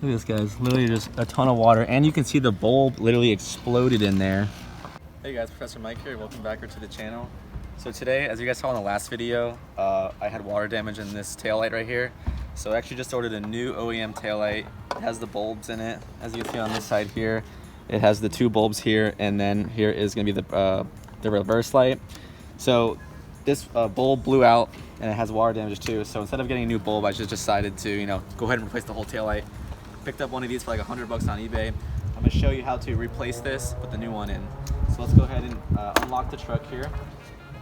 Look at this, guys. Literally just a ton of water, and you can see the bulb literally exploded in there. Hey guys, Professor Mike here. Welcome back to the channel. So today, as you guys saw in the last video, I had water damage in this taillight right here. So I actually just ordered a new OEM taillight. It has the bulbs in it. As you can see on this side here, it has the two bulbs here, and then here is going to be the reverse light. So this bulb blew out, and it has water damage too. So instead of getting a new bulb, I just decided to, go ahead and replace the whole taillight. Picked up one of these for like $100 on eBay. I'm going to show you how to replace this, put the new one in. So let's go ahead and unlock the truck here.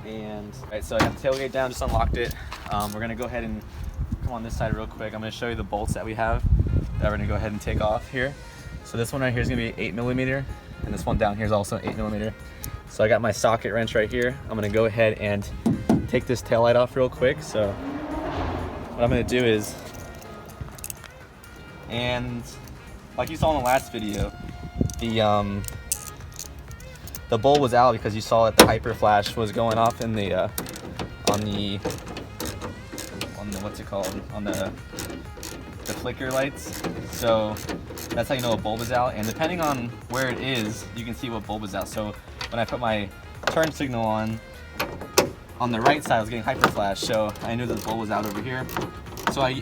And all right, so I got the tailgate down, just unlocked it. We're going to go ahead and come on this side real quick. I'm going to show you the bolts that we have that we're going to go ahead and take off here. So this one right here is going to be 8mm, and this one down here is also 8mm. So I got my socket wrench right here. I'm going to go ahead and take this taillight off real quick. So what I'm going to do is, and like you saw in the last video, the bulb was out because you saw that the hyper flash was going off in the on the what's it called, on the flicker lights. So that's how you know a bulb is out, and depending on where it is, you can see what bulb is out. So when I put my turn signal on the right side, I was getting hyper flash, so I knew that the bulb was out over here. So I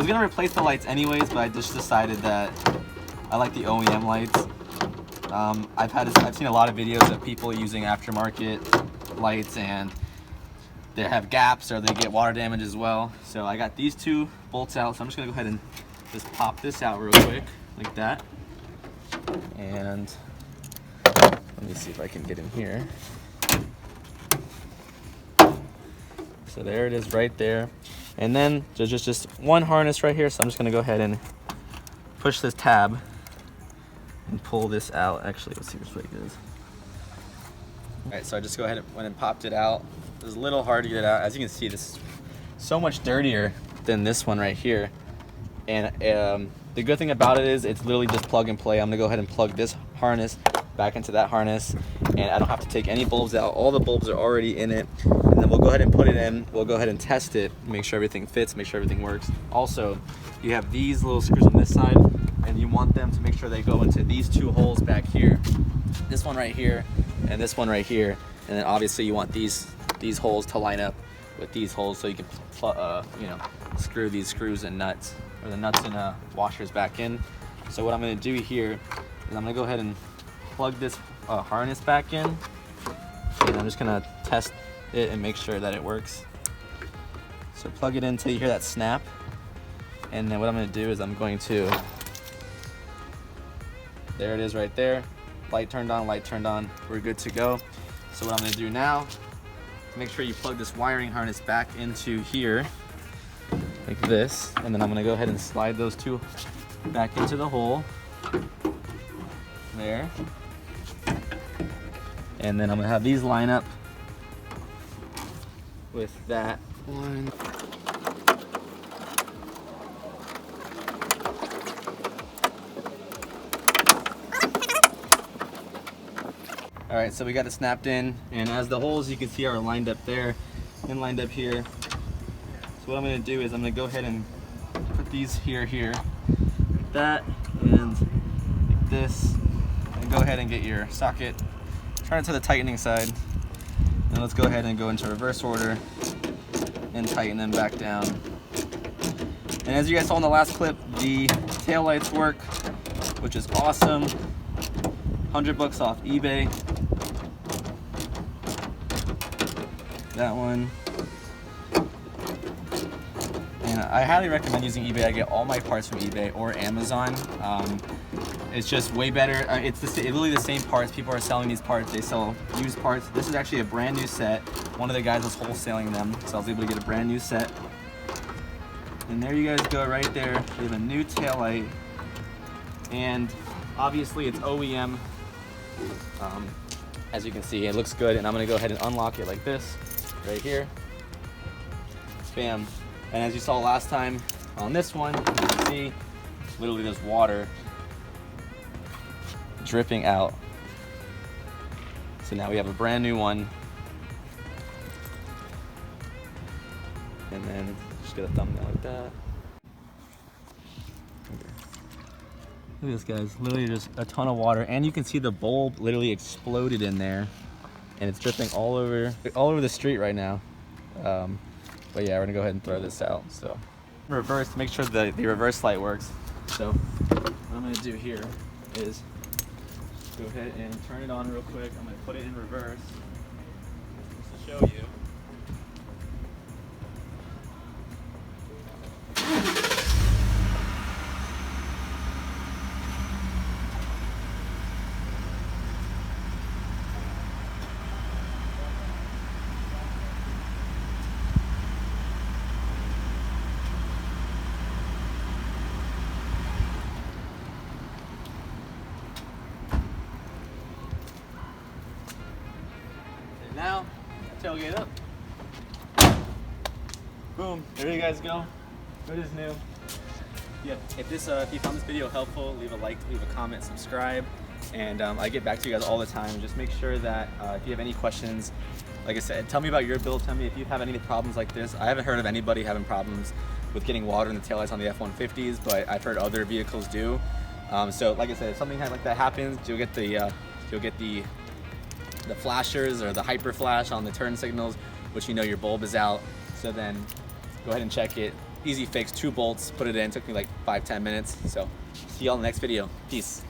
was gonna replace the lights anyways, but I just decided that I like the OEM lights. I've seen a lot of videos of people using aftermarket lights, and they have gaps or they get water damage as well. So I got these two bolts out, so I'm just gonna go ahead and just pop this out real quick, like that. And let me see if I can get in here. So there it is right there. And then there's just one harness right here, so I'm just gonna go ahead and push this tab and pull this out. Actually, let's see which way it is. All right, so I just went and popped it out. It was a little hard to get it out. As you can see, this is so much dirtier than this one right here. And the good thing about it is it's literally just plug and play. I'm gonna go ahead and plug this harness back into that harness, and I don't have to take any bulbs out. All the bulbs are already in it, and then we'll go ahead and put it in. We'll go ahead and test it, make sure everything fits, make sure everything works. Also, you have these little screws on this side, and you want them to make sure they go into these two holes back here. This one right here, and this one right here. And then obviously you want these holes to line up with these holes, so you can screw these screws and nuts, or the nuts and washers back in. So what I'm going to do here is I'm going to go ahead and plug this harness back in, and I'm just going to test it and make sure that it works. So plug it in until you hear that snap, and then what I'm going to do is I'm going to, there it is right there, light turned on, we're good to go. So what I'm going to do now, make sure you plug this wiring harness back into here like this, and then I'm going to go ahead and slide those two back into the hole there, and then I'm going to have these line up with that one. All right, so we got it snapped in, and as the holes you can see are lined up there and lined up here. So what I'm going to do is I'm going to go ahead and put these here, like that, and like this, and go ahead and get your socket, turn it to the tightening side, and let's go ahead and go into reverse order and tighten them back down. And as you guys saw in the last clip, the tail lights work, which is awesome. $100 off eBay. That one. And I highly recommend using eBay. I get all my parts from eBay or Amazon. It's just way better. It's literally the same parts. People are selling these parts. They sell used parts. This is actually a brand new set. One of the guys was wholesaling them, so I was able to get a brand new set. And there you guys go right there. We have a new taillight. And obviously it's OEM. As you can see, it looks good, and I'm going to go ahead and unlock it like this right here. Bam. And as you saw last time on this one, you can see literally there's water dripping out. So now we have a brand new one. And then just get a thumbnail like that. Look at this, guys. Literally just a ton of water, and you can see the bulb literally exploded in there, and it's dripping all over the street right now. But yeah, we're gonna go ahead and throw this out. So reverse to make sure the reverse light works. So what I'm gonna do here is go ahead and turn it on real quick. I'm gonna put it in reverse just to show you. Now, tailgate up. Boom, there you guys go. Good as new. Yeah, if you found this video helpful, leave a like, leave a comment, subscribe, and I get back to you guys all the time. Just make sure that if you have any questions, like I said, tell me about your build. Tell me if you have any problems like this. I haven't heard of anybody having problems with getting water in the taillights on the F-150s, but I've heard other vehicles do. So like I said, if something like that happens, you'll get the flashers or the hyper flash on the turn signals, which you know your bulb is out. So then go ahead and check it. Easy fix, 2 bolts, put it in. Took me like 5-10 minutes. So see y'all in the next video. Peace.